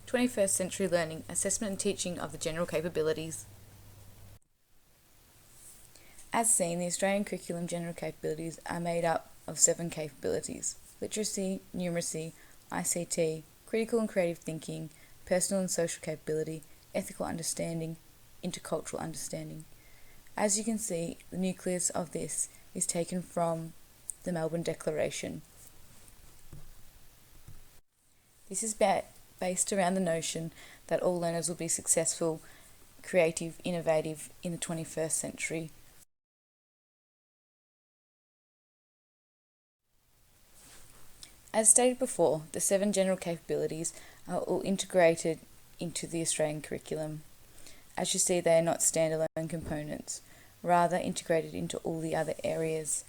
21st Century Learning, Assessment and Teaching of the General Capabilities. As seen, the Australian curriculum general capabilities are made up of 7 capabilities: literacy, numeracy, ICT, critical and creative thinking, personal and social capability, ethical understanding, intercultural understanding. As you can see, the nucleus of this is taken from the Melbourne Declaration. This is based around the notion that all learners will be successful, creative, innovative in the 21st century. As stated before, the 7 general capabilities are all integrated into the Australian curriculum. As you see, they are not standalone components, rather integrated into all the other areas.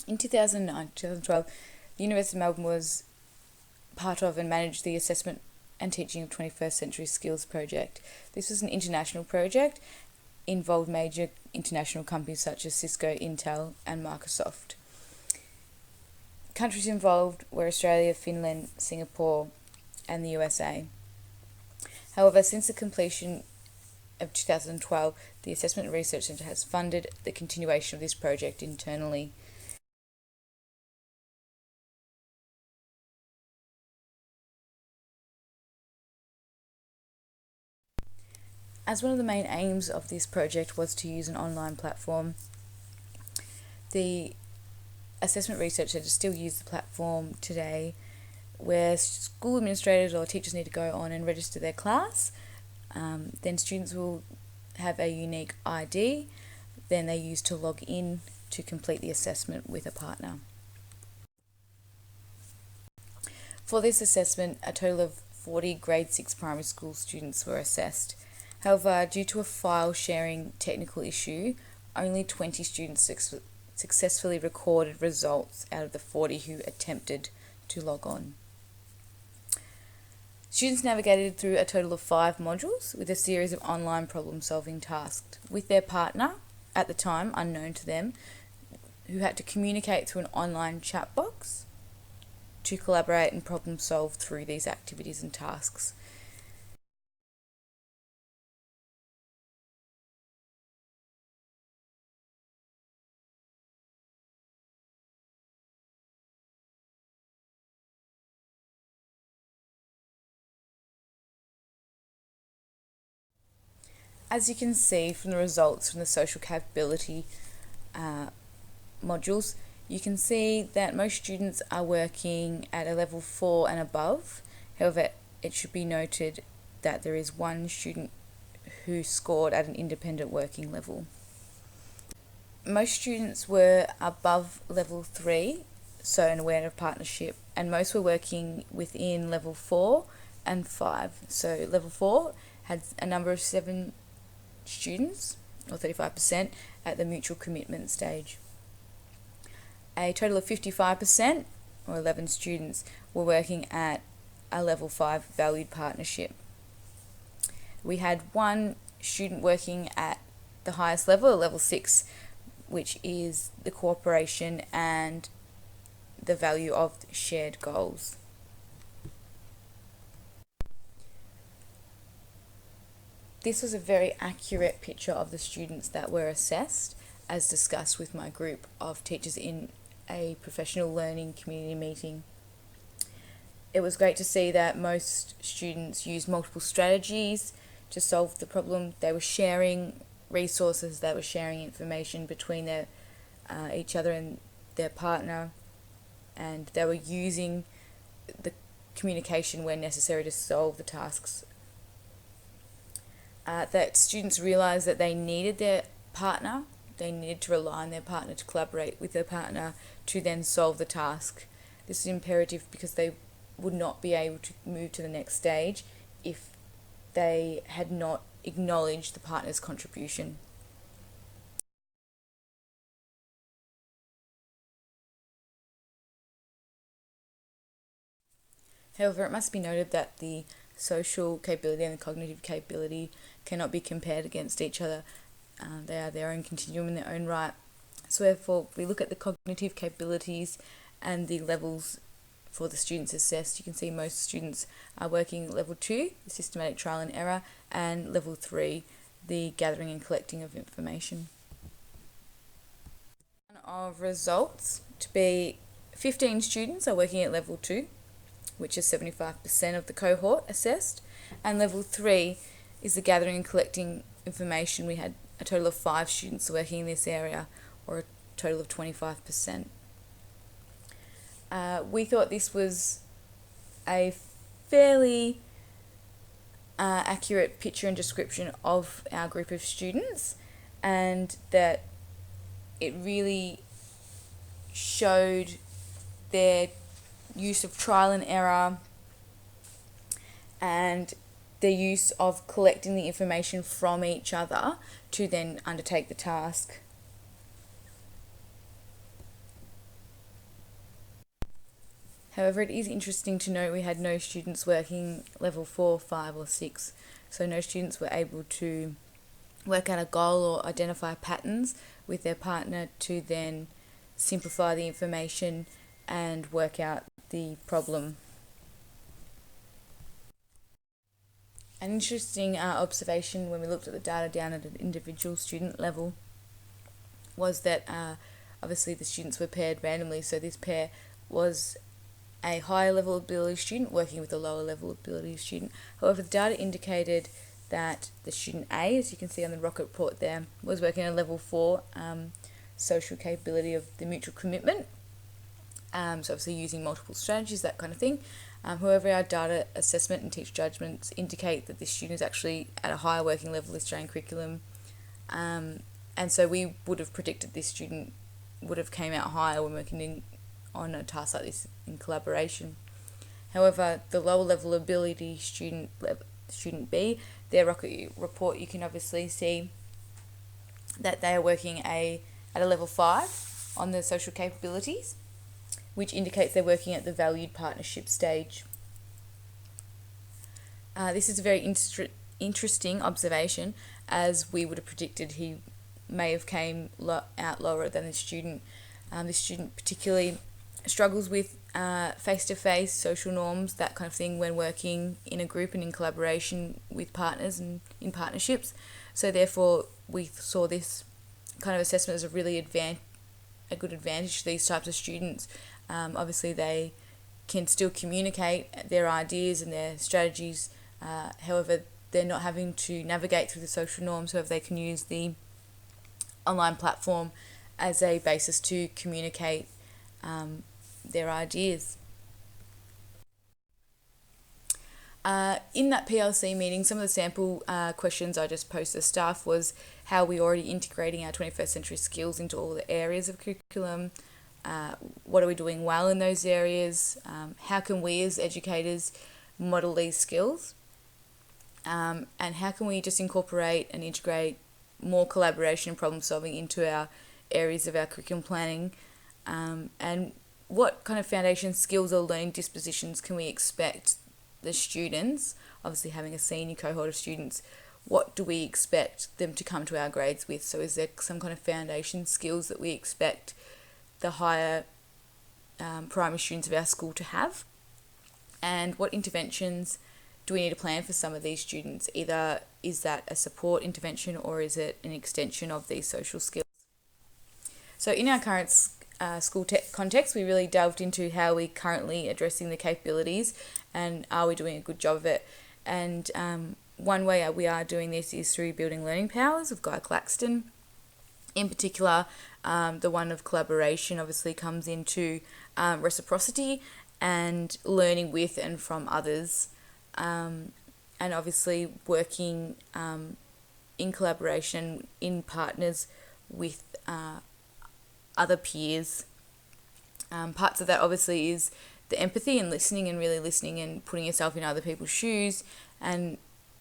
In 2009-2012, the University of Melbourne was part of and managed the Assessment and Teaching of 21st Century Skills project. This was an international project, involved major international companies such as Cisco, Intel and Microsoft. Countries involved were Australia, Finland, Singapore and the USA. However, since the completion of 2012, the Assessment and Research Centre has funded the continuation of this project internally. As one of the main aims of this project was to use an online platform, the Assessment Research Centre still use the platform today, where school administrators or teachers need to go on and register their class. Then students will have a unique ID, then they use to log in to complete the assessment with a partner. For this assessment, a total of 40 grade 6 primary school students were assessed. However, due to a file sharing technical issue, only 20 students successfully recorded results out of the 40 who attempted to log on. Students navigated through a total of 5 modules with a series of online problem-solving tasks with their partner, at the time unknown to them, who had to communicate through an online chat box to collaborate and problem-solve through these activities and tasks. As you can see from the results from the social capability modules, you can see that most students are working at a level 4 and above. However, it should be noted that there is one student who scored at an independent working level. Most students were above level 3, so an awareness of partnership, and most were working within level 4 and 5. So level 4 had a number of 7 students, or 35%, at the mutual commitment stage. A total of 55%, or 11 students, were working at a level 5 valued partnership. We had one student working at the highest level, level 6, which is the cooperation and the value of shared goals. This was a very accurate picture of the students that were assessed, as discussed with my group of teachers in a professional learning community meeting. It was great to see that most students used multiple strategies to solve the problem. They were sharing resources, they were sharing information between each other and their partner, and they were using the communication where necessary to solve the tasks. That students realised that they needed their partner, they needed to rely on their partner to collaborate with their partner to then solve the task. This is imperative because they would not be able to move to the next stage if they had not acknowledged the partner's contribution. However, it must be noted that the social capability and the cognitive capability cannot be compared against each other, they are their own continuum in their own right. So therefore, we look at the cognitive capabilities and the levels for the students assessed. You can see most students are working level 2, the systematic trial and error, and level 3, the gathering and collecting of information. Of results to be 15 students are working at level 2, which is 75% of the cohort assessed, and level 3 is the gathering and collecting information. We had a total of 5 students working in this area, or a total of 25%. We thought this was a fairly accurate picture and description of our group of students, and that it really showed their use of trial and error and the use of collecting the information from each other to then undertake the task. However, it is interesting to note we had no students working level 4, 5 or 6, so no students were able to work out a goal or identify patterns with their partner to then simplify the information and work out the problem. An interesting observation when we looked at the data down at an individual student level was that obviously the students were paired randomly, so this pair was a higher level ability student working with a lower level ability student. However, the data indicated that the student A, as you can see on the rocket report there, was working at level 4, social capability of the mutual commitment, so obviously using multiple strategies, that kind of thing. However, our data assessment and teacher judgments indicate that this student is actually at a higher working level of Australian curriculum, and so we would have predicted this student would have came out higher when working on a task like this in collaboration. However, the lower level ability student B, their rocket report, you can obviously see that they are working at a level 5 on the social capabilities, which indicates they're working at the valued partnership stage. This is a very interesting observation, as we would have predicted he may have came out lower than the student. This student particularly struggles with face-to-face social norms, that kind of thing, when working in a group and in collaboration with partners and in partnerships. So therefore, we saw this kind of assessment as a really a good advantage to these types of students. Obviously, they can still communicate their ideas and their strategies. However, they're not having to navigate through the social norms, so if they can use the online platform as a basis to communicate their ideas. In that PLC meeting, some of the sample questions I just posed to staff was how we already integrating our 21st century skills into all the areas of curriculum, what are we doing well in those areas, how can we as educators model these skills, and how can we just incorporate and integrate more collaboration and problem solving into our areas of our curriculum planning, and what kind of foundation skills or learning dispositions can we expect the students, obviously having a senior cohort of students, what do we expect them to come to our grades with? So is there some kind of foundation skills that we expect the higher primary students of our school to have? And what interventions do we need to plan for some of these students? Either is that a support intervention or is it an extension of these social skills? So in our current school context, we really delved into how we're currently addressing the capabilities and are we doing a good job of it. And one way we are doing this is through building learning powers of Guy Claxton. In particular, the one of collaboration obviously comes into reciprocity and learning with and from others, and obviously working in collaboration, in partners with other peers. Parts of that obviously is the empathy and listening and really listening and putting yourself in other people's shoes and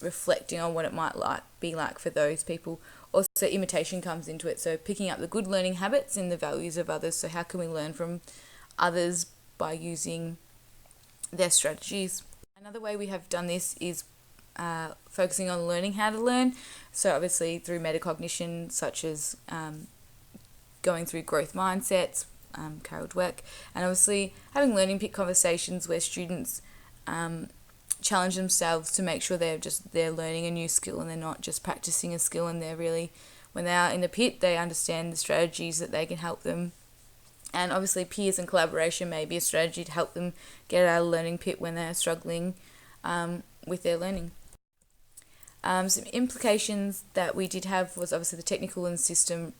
reflecting on what it might be like for those people. Also, imitation comes into it, so picking up the good learning habits and the values of others. So how can we learn from others by using their strategies? Another way we have done this is focusing on learning how to learn. So obviously through metacognition, such as going through growth mindsets, carried work, and obviously having learning pit conversations where students challenge themselves to make sure they're learning a new skill and they're not just practicing a skill, and they're really, when they are in the pit, they understand the strategies that they can help them. And obviously peers and collaboration may be a strategy to help them get out of the learning pit when they're struggling with their learning. Some implications that we did have was obviously the technical and system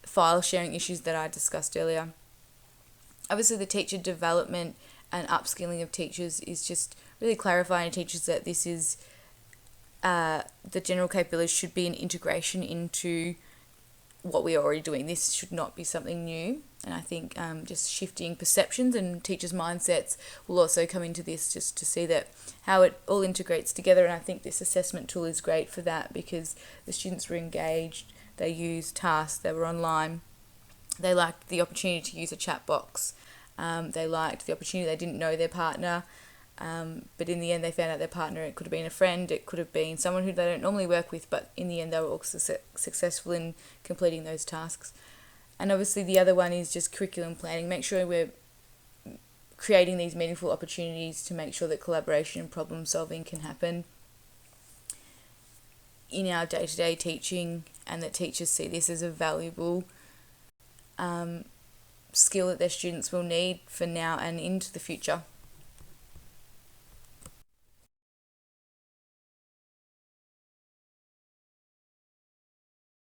file sharing issues that I discussed earlier. Obviously the teacher development and upskilling of teachers is just really clarifying to teachers that this is the general capabilities should be an integration into what we are already doing. This should not be something new. And I think just shifting perceptions and teachers' mindsets will also come into this, just to see that how it all integrates together. And I think this assessment tool is great for that, because the students were engaged, they used tasks, they were online, they liked the opportunity to use a chat box, they liked the opportunity, they didn't know their partner, but in the end they found out their partner. It could have been a friend, it could have been someone who they don't normally work with, but in the end they were all successful in completing those tasks. And obviously the other one is just curriculum planning. Make sure we're creating these meaningful opportunities to make sure that collaboration and problem solving can happen in our day-to-day teaching, and that teachers see this as a valuable skill that their students will need for now and into the future.